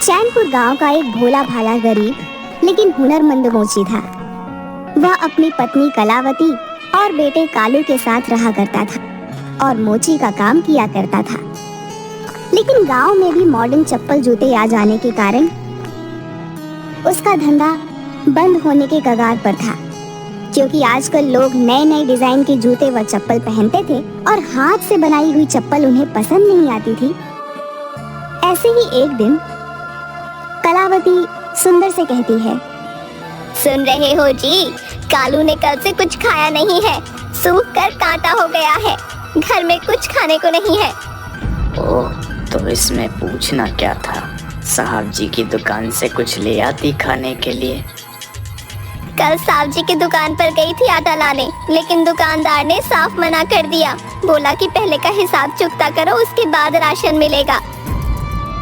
चैनपुर गांव का एक भोला भाला गरीब लेकिन हुनरमंद मोची था। वह अपनी पत्नी कलावती और बेटे कालू के साथ रहा करता था और मोची का काम किया करता था। लेकिन गांव में भी मॉडर्न चप्पल जूते आ जाने के कारण उसका धंधा बंद होने के कगार पर था, क्योंकि आजकल लोग नए नए डिजाइन के जूते व चप्पल पहनते थे और हाथ से बनाई हुई चप्पल उन्हें पसंद नहीं आती थी। ऐसे ही एक दिन कलावती सुंदर से कहती है, सुन रहे हो जी, कालू ने कल से कुछ खाया नहीं है, सूख कर कांटा हो गया है, घर में कुछ खाने को नहीं है। ओह, तो इसमें पूछना क्या था, साहब जी की दुकान से कुछ ले आती खाने के लिए। कल साहब जी की दुकान पर गई थी आटा लाने, लेकिन दुकानदार ने साफ मना कर दिया। बोला कि पहले का हिसाब चुकता करो, उसके बाद राशन मिलेगा।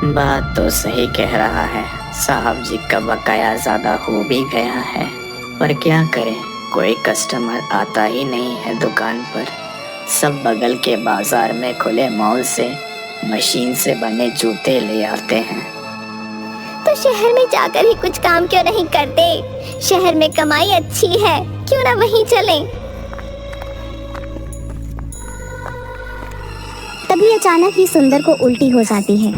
बात तो सही कह रहा है, साहब जी का बकाया ज्यादा हो भी गया है, पर क्या करें, कोई कस्टमर आता ही नहीं है दुकान पर। सब बगल के बाजार में खुले मॉल से मशीन से बने जूते ले आते हैं। तो शहर में जाकर ही कुछ काम क्यों नहीं करते? शहर में कमाई अच्छी है, क्यों ना वहीं चलें? तभी अचानक ही सुंदर को उल्टी हो जाती है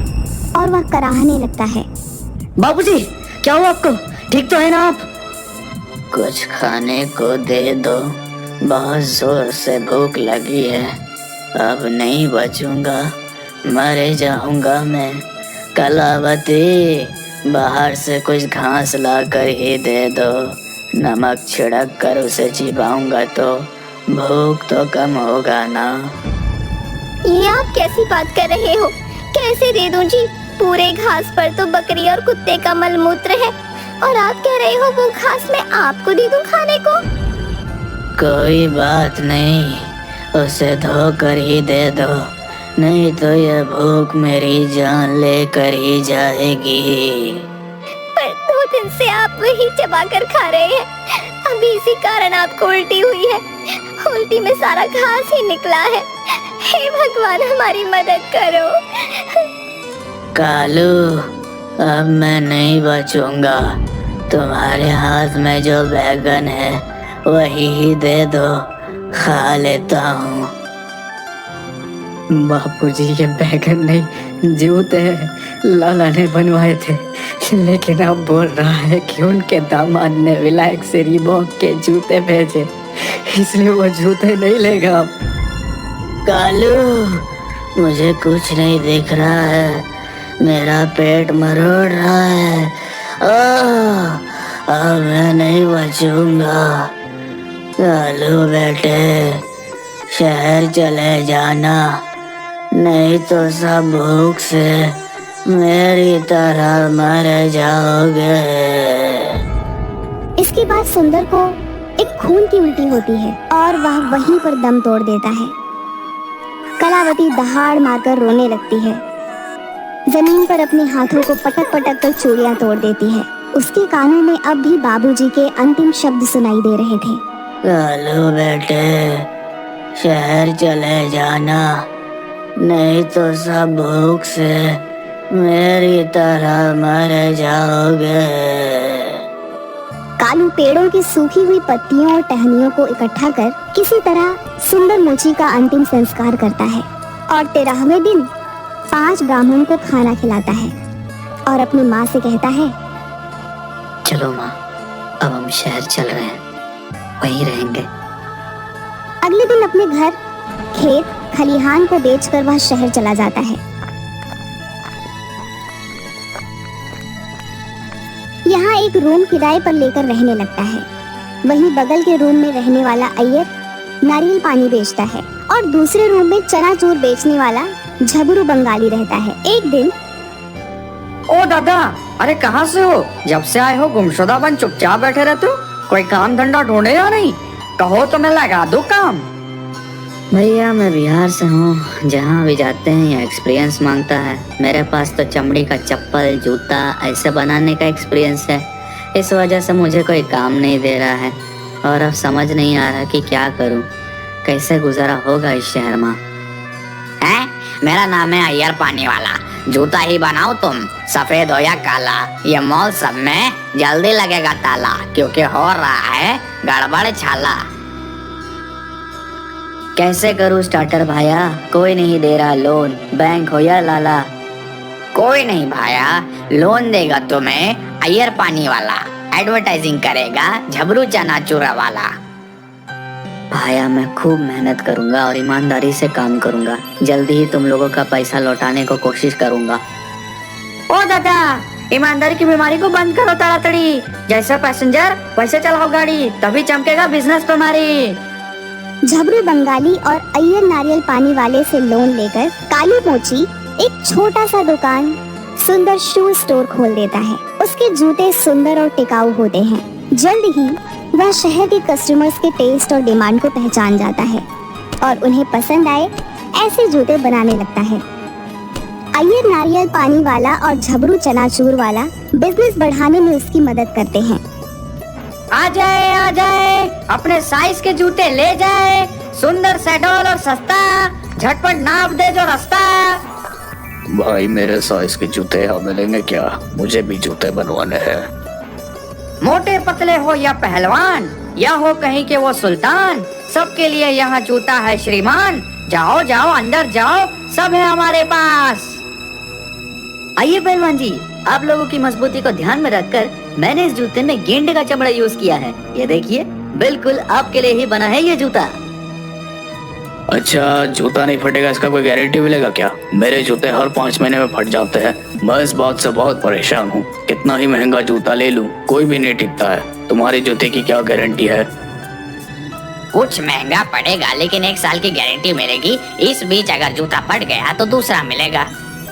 और वह कराहने लगता है। बाबूजी, क्या हुआ आपको? ठीक तो है ना आप? कुछ खाने को दे दो, बहुत जोर से भूख लगी है, अब नहीं बचूंगा, मर जाऊंगा मैं। कलावती, बाहर से कुछ घास ला कर ही दे दो, नमक छिड़क कर उसे चिबाऊंगा तो भूख तो कम होगा ना। ये आप कैसी बात कर रहे हो? कैसे दे दूं जी? पूरे घास पर तो बकरी और कुत्ते का मलमूत्र है, और आप कह रहे हो वो घास मैं आपको दे दूं खाने को? कोई बात नहीं, उसे धो कर ही दे दो, नहीं तो यह भूख मेरी जान लेकर ही जाएगी। पर 2 दिन से आप वही चबा कर खा रहे हैं, अभी इसी कारण आपको उल्टी हुई है। उल्टी में सारा घास ही निकला है। हे भगवान, हमारी मदद करो। कालू, अब मैं नहीं बचूंगा, तुम्हारे हाथ में जो बैगन है वही ही दे दो, खा लेता हूँ। बापूजी, ये बैगन नहीं, जूते लाला ने बनवाए थे, लेकिन अब बोल रहा है कि उनके दामाद ने विलायक से रीबॉक के जूते भेजे, इसलिए वो जूते नहीं लेगा अब। कालू, मुझे कुछ नहीं दिख रहा है, मेरा पेट मरोड़ रहा है, अब मैं नहीं बचूंगा। कालू बेटे, शहर चले जाना, नहीं तो सब भूख से मेरी तरह मर जाओगे। इसके बाद सुंदर को एक खून की उल्टी होती है और वह वहीं पर दम तोड़ देता है। कलावती दहाड़ मारकर रोने लगती है, जमीन पर अपने हाथों को पटक पटक कर चूड़ियां तोड़ देती है। उसके कानों में अब भी बाबूजी के अंतिम शब्द सुनाई दे रहे थे। कालू बेटे, शहर चले जाना, नहीं तो सब भूख से मेरी तरह मर जाओगे। कालू पेड़ों की सूखी हुई पत्तियों और टहनियों को इकट्ठा कर किसी तरह सुंदर मोची का अंतिम संस्कार करता है और 13वें दिन 5 ब्राह्मण को खाना खिलाता है और अपनी माँ से कहता है, चलो माँ, अब हम शहर चल रहे हैं, वहीं रहेंगे। अगले दिन अपने घर, खेत, खलिहान को बेचकर वह शहर चला जाता है। यहाँ एक रूम किराए पर लेकर रहने लगता है। वहीं बगल के रूम में रहने वाला अय्यर नारियल पानी बेचता है और दूसरे रूम में चनाचूर बेचने वाला झबरू बंगाली रहता है। एक दिन, ओ दादा, अरे कहाँ से हो? जब से आए हो गुमशुदा बन चुपचाप बैठे रहते हो, कोई काम धंधा ढूंढे या नहीं? कहो तो मैं लगा दूं काम। भैया, मैं बिहार से हूँ, जहाँ भी जाते हैं यहाँ एक्सपीरियंस मांगता है। मेरे पास तो चमड़ी का चप्पल, जूता ऐसे बनाने का एक्सपीरियंस है, इस वजह से मुझे कोई काम नहीं दे रहा है और अब समझ नहीं आ रहा कि क्या करूँ, कैसे गुजारा होगा इस शहर में। है, मेरा नाम है अय्यर पानी वाला, जूता ही बनाओ तुम, सफेद हो या काला। ये मॉल सब में जल्दी लगेगा ताला, क्योंकि हो रहा है गड़बड़ छाला। कैसे करूँ स्टार्टर भाया, कोई नहीं दे रहा लोन, बैंक हो या लाला। कोई नहीं भाया, लोन देगा तुम्हें अय्यर पानी वाला, एडवर्टाइजिंग करेगा झबरू चनाचूरा वाला। भाया मैं खूब मेहनत करूंगा और ईमानदारी से काम करूंगा, जल्दी ही तुम लोगों का पैसा लौटाने को कोशिश करूंगा। ओ दादा, ईमानदारी की बीमारी को बंद करो ताड़ाताड़ी, जैसा पैसेंजर वैसे चलाओ गाड़ी, तभी चमकेगा बिजनेस तुम्हारी। झबरू बंगाली और अय्यर नारियल पानी वाले से लोन लेकर कालू मोची एक छोटा सा दुकान सुंदर शू स्टोर खोल देता है। उसके जूते सुंदर और टिकाऊ होते हैं। जल्द ही वह शहर के कस्टमर्स के टेस्ट और डिमांड को पहचान जाता है और उन्हें पसंद आए ऐसे जूते बनाने लगता है। अय्यर नारियल पानी वाला और झबरू चनाचूर वाला बिजनेस बढ़ाने में उसकी मदद करते हैं। आ जाए, अपने साइज के जूते ले जाए, सुंदर सैडल और सस्ता, झटपट नाप दे जो रास्ता। भाई मेरे साइज के जूते यहाँ मिलेंगे क्या? मुझे भी जूते बनवाने हैं। मोटे पतले हो या पहलवान, या हो कहीं के वो सुल्तान, सबके लिए यहाँ जूता है श्रीमान। जाओ जाओ अंदर जाओ, सब है हमारे पास। आइए पहलवान जी, आप लोगों की मजबूती को ध्यान में रखकर मैंने इस जूते में गेंडे का चमड़ा यूज किया है। ये देखिए, बिल्कुल आपके लिए ही बना है ये जूता। अच्छा, जूता नहीं फटेगा इसका कोई गारंटी मिलेगा क्या? मेरे जूते हर 5 महीने में फट जाते हैं। मैं इस बात से बहुत परेशान हूँ। कितना ही महंगा जूता ले लूँ, कोई भी नहीं टिकता है। तुम्हारे जूते की क्या गारंटी है? कुछ महंगा पड़ेगा, लेकिन 1 साल की गारंटी मिलेगी। इस बीच अगर जूता फट गया तो दूसरा मिलेगा।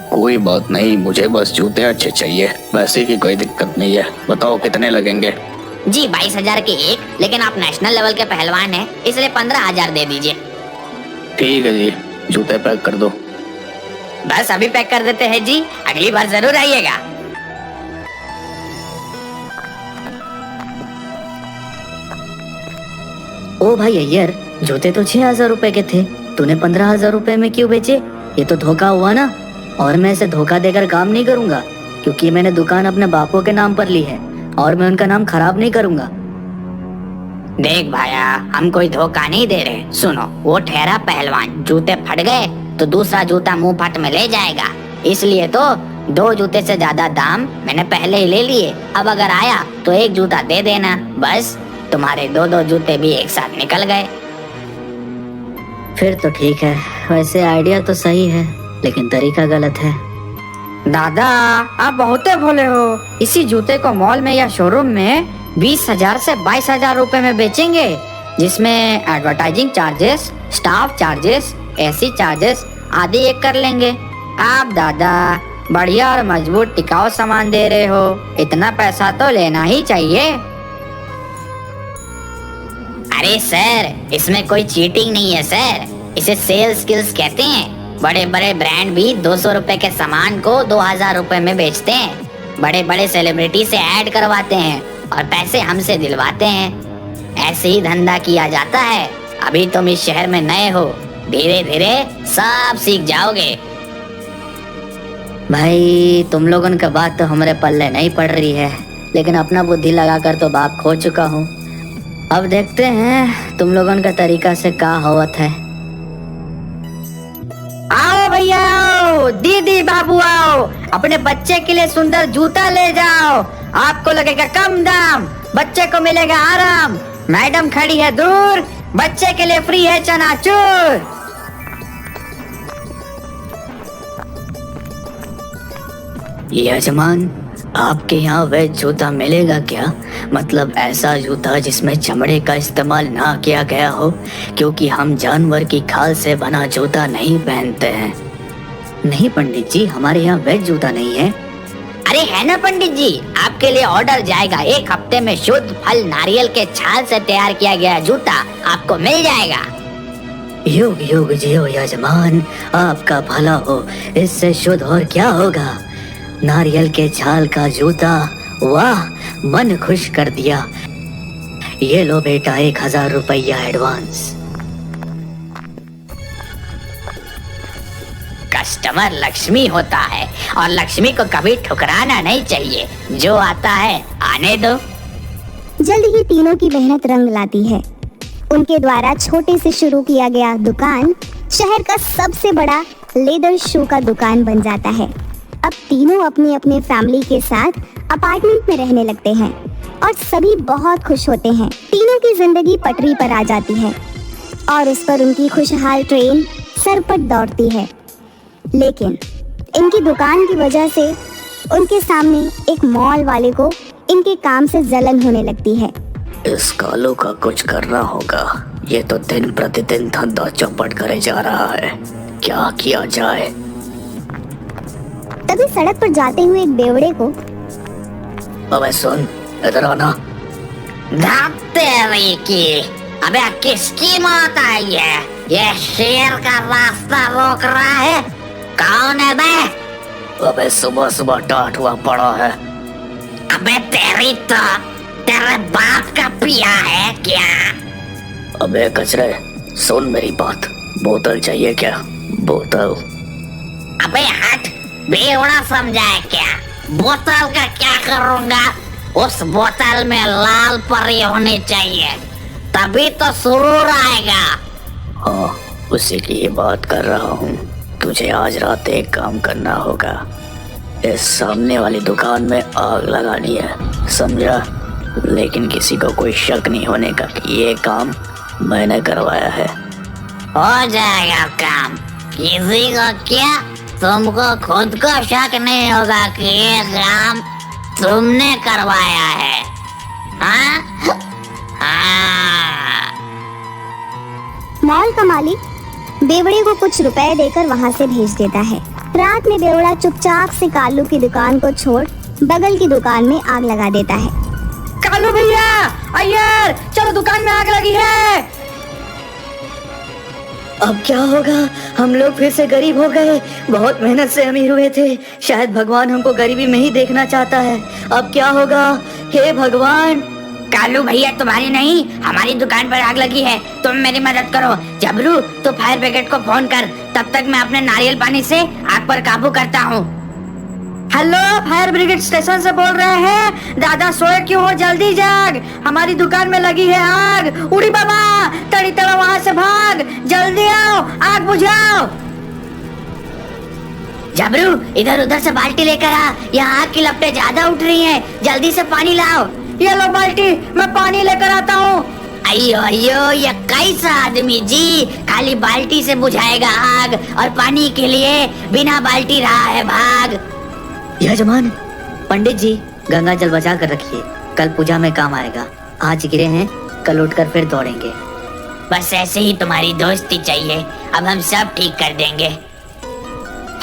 कोई बात नहीं, मुझे बस जूते अच्छे चाहिए, वैसे की कोई दिक्कत नहीं है। बताओ कितने लगेंगे? जी 22,000 के एक, लेकिन आप नेशनल लेवल के पहलवान हैं, इसलिए 15,000 दे दीजिए। ठीक है जी, जूते पैक कर दो। बस अभी पैक कर देते हैं जी, अगली बार जरूर आइएगा। ओ भाई अय्यर, जूते तो 6,000 रुपए के थे, तूने 15,000 रुपए में क्यों बेचे? ये तो धोखा हुआ ना। और मैं इसे धोखा देकर काम नहीं करूंगा, क्योंकि मैंने दुकान अपने बापों के नाम पर ली है और मैं उनका नाम खराब नहीं करूंगा। देख भाया, हम कोई धोखा नहीं दे रहे। सुनो, वो ठहरा पहलवान, जूते फट गए तो दूसरा जूता मुंह फट में ले जाएगा, इसलिए तो 2 जूते से ज्यादा दाम मैंने पहले ही ले लिए। अब अगर आया तो 1 जूता दे देना, बस तुम्हारे 2-2 जूते भी एक साथ निकल गए। फिर तो ठीक है, वैसे आइडिया तो सही है, लेकिन तरीका गलत है। दादा, आप बहुते भोले हो। इसी जूते को मॉल में या शोरूम में 20,000 से 22,000 रुपए में बेचेंगे, जिसमें advertising charges, staff charges, AC charges आदि एक कर लेंगे। आप दादा बढ़िया और मजबूत टिकाऊ सामान दे रहे हो, इतना पैसा तो लेना ही चाहिए। अरे सर, इसमें कोई चीटिंग नहीं है सर, इसे सेल्स स्किल्स कहते हैं। बड़े बड़े ब्रांड भी 200 रुपए के सामान को 2,000 रुपए में बेचते हैं। बड़े बड़े सेलिब्रिटी से ऐड करवाते हैं और पैसे हमसे दिलवाते हैं। ऐसे ही धंधा किया जाता है। अभी तुम इस शहर में नए हो, धीरे धीरे सब सीख जाओगे। भाई तुम लोगों का बात तो हमारे पल्ले नहीं पड़ रही है, लेकिन अपना बुद्धि लगाकर तो बाप खो चुका हूँ। अब देखते हैं तुम लोगों का तरीका से क्या होवत है। आओ भैया आओ, दीदी बाबू आओ, अपने बच्चे के लिए सुंदर जूता ले जाओ। आपको लगेगा कम दाम, बच्चे को मिलेगा आराम। मैडम खड़ी है दूर, बच्चे के लिए फ्री है चनाचूर। यजमान, आपके यहाँ वेज जूता मिलेगा क्या? मतलब ऐसा जूता जिसमें चमड़े का इस्तेमाल ना किया गया हो, क्योंकि हम जानवर की खाल से बना जूता नहीं पहनते हैं। नहीं पंडित जी, हमारे यहाँ वेज जूता नहीं है। अरे है ना पंडित जी, आपके लिए ऑर्डर जाएगा। 1 हफ्ते में शुद्ध फल नारियल के छाल से तैयार किया गया जूता आपको मिल जाएगा। युग युग जियो यजमान, आपका भला हो। इससे शुद्ध और क्या होगा? नारियल के छाल का जूता, वाह, मन खुश कर दिया। ये लो बेटा 1,000 रुपया एडवांस। कस्टमर लक्ष्मी होता है और लक्ष्मी को कभी ठुकराना नहीं चाहिए। जो आता है आने दो। जल्द ही तीनों की मेहनत रंग लाती है। उनके द्वारा छोटे से शुरू किया गया दुकान शहर का सबसे बड़ा लेदर शू का दुकान बन जाता है। अब तीनों अपने अपने फैमिली के साथ अपार्टमेंट में रहने लगते हैं और सभी बहुत खुश होते हैं। तीनों की जिंदगी पटरी पर आ जाती है और उस पर उनकी खुशहाल ट्रेन सरपट दौड़ती है। लेकिन इनकी दुकान की वजह से उनके सामने एक मॉल वाले को इनके काम से जलन होने लगती है। इस कालू का कुछ करना होगा। ये तो दिन प्रतिदिन धंधा चौपट करे जा रहा है। क्या किया जाए? तभी सड़क पर जाते हुए एक बेवड़े को, अबे सुन, इधर आना। तेरी की, अबे किसकी मौत आई है? ये शेर का रास्ता रोक रहा है। कौन है बे? अबे सुबह सुबह टाट हुआ पड़ा है। अबे तेरी तो तेरे बाप का पिया है क्या? अबे कचरे, सुन मेरी बात। बोतल चाहिए क्या? बोतल? अबे हट, बेवड़ा समझा है क्या? बोतल का क्या करूंगा? उस बोतल में लाल परी होनी चाहिए, तभी तो सुरूर आएगा। हाँ, उसी की ही बात कर रहा हूँ। तुझे आज रात एक काम करना होगा। इस सामने वाली दुकान में आग लगानी है, समझा? लेकिन किसी को कोई शक नहीं होने का कि ये काम मैंने करवाया है। हो जाएगा काम। किसी को क्या? तुमको खुद को शक नहीं होगा कि ये काम तुमने करवाया है? हाँ? हाँ। मॉल का मालिक बेवड़े को कुछ रुपए देकर वहां से भेज देता है। रात में बेवड़ा चुपचाप से कालू की दुकान को छोड़ बगल की दुकान में आग लगा देता है। कालू भैया, अय्यर, चलो दुकान में आग लगी है। अब क्या होगा? हम लोग फिर से गरीब हो गए। बहुत मेहनत से अमीर हुए थे। शायद भगवान हमको गरीबी में ही देखना चाहता है। अब क्या होगा? हे भगवान। कालू भैया, तुम्हारी नहीं, हमारी दुकान पर आग लगी है। तुम मेरी मदद करो। जबरू, तो फायर ब्रिगेड को फोन कर। तब तक मैं अपने नारियल पानी से आग पर काबू करता हूँ। हेलो, फायर ब्रिगेड स्टेशन से बोल रहे हैं? दादा सोए क्यों हो? जल्दी जाग, हमारी दुकान में लगी है आग। उड़ी बाबा, तड़ी तड़ा वहाँ से भाग, जल्दी आओ, आग बुझाओ। जबरू, इधर उधर से बाल्टी लेकर आ। यहाँ आग की लपटें ज्यादा उठ रही हैं। जल्दी से पानी लाओ। ये लो बाल्टी, मैं पानी लेकर आता हूँ। अयो अयो, ये कैसा आदमी जी, खाली बाल्टी से बुझाएगा आग और पानी के लिए बिना बाल्टी रहा है भाग। यजमान, पंडित जी गंगा जल बचा कर रखिए, कल पूजा में काम आएगा। आज गिरे हैं, कल उठकर फिर दौड़ेंगे। बस ऐसे ही तुम्हारी दोस्ती चाहिए। अब हम सब ठीक कर देंगे।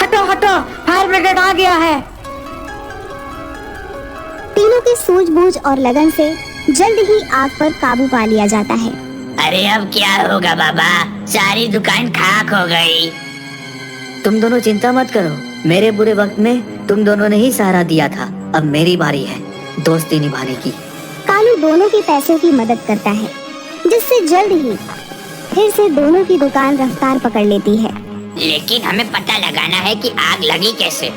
हटो हटो, फायर ब्रिगेड आ गया है। तीनों की सूझबूझ और लगन से जल्द ही आग पर काबू पा लिया जाता है। अरे अब क्या होगा बाबा? सारी दुकान खाक हो गई। तुम दोनों चिंता मत करो, मेरे बुरे वक्त में तुम दोनों ने ही सहारा दिया था। अब मेरी बारी है दोस्ती निभाने की। कालू दोनों के पैसों की मदद करता है, जिससे जल्द ही फिर से दोनों की दुकान रफ्तार पकड़ लेती है। लेकिन हमें पता लगाना है कि आग लगी कैसे।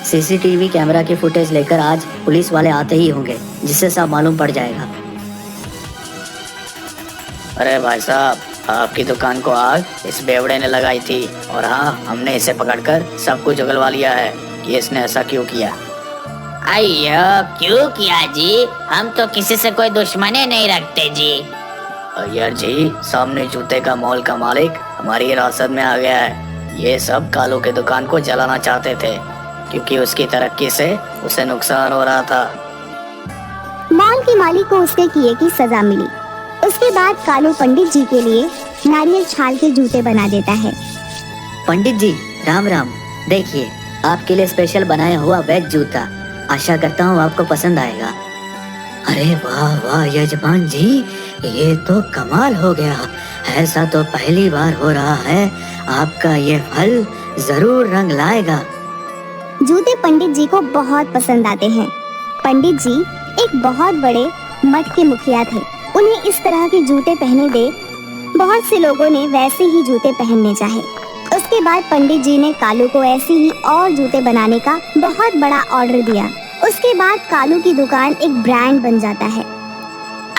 सीसीटीवी कैमरा की फुटेज लेकर आज पुलिस वाले आते ही होंगे, जिससे सब मालूम पड़ जाएगा। अरे भाई साहब, आपकी दुकान को आग इस बेवड़े ने लगाई थी और हाँ, हमने इसे पकड़कर सब कुछ उगलवा लिया है कि इसने ऐसा क्यों किया। अयो, क्यों किया जी? हम तो किसी से कोई दुश्मनी नहीं रखते जी। अय्यर जी, सामने जूते का मॉल का मालिक हमारी हिरासत में आ गया है। ये सब कालू के दुकान को जलाना चाहते थे क्योंकि उसकी तरक्की से उसे नुकसान हो रहा था। मॉल के मालिक को उसके किए की सजा मिली। उसके बाद कालू पंडित जी के लिए नारियल छाल के जूते बना देता है। पंडित जी राम राम, देखिए आपके लिए स्पेशल बनाया हुआ वेज जूता। आशा करता हूँ आपको पसंद आएगा। अरे वाह वाह यजमान जी, ये तो कमाल हो गया। ऐसा तो पहली बार हो रहा है। आपका ये फल जरूर रंग लाएगा। जूते पंडित जी को बहुत पसंद आते हैं। पंडित जी एक बहुत बड़े मठ के मुखिया थे। उन्हें इस तरह के जूते पहने देख बहुत से लोगों ने वैसे ही जूते पहनने चाहे। उसके उसके बाद पंडित जी ने कालू को ऐसे ही और जूते बनाने का बहुत बड़ा ऑर्डर दिया। उसके बाद कालू की दुकान एक ब्रांड बन जाता है।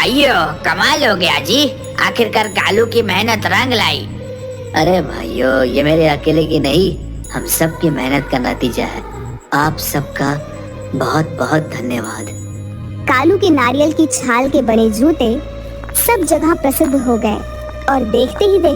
अयो कमाल हो गया जी, आखिरकार कालू की मेहनत रंग लाई। अरे भाइयों, ये मेरे अकेले की नहीं, हम सब की मेहनत का नतीजा है। आप सबका बहुत बहुत धन्यवाद। कालू के नारियल की छाल के बने जूते सब जगह प्रसिद्ध हो गए और देखते ही देखते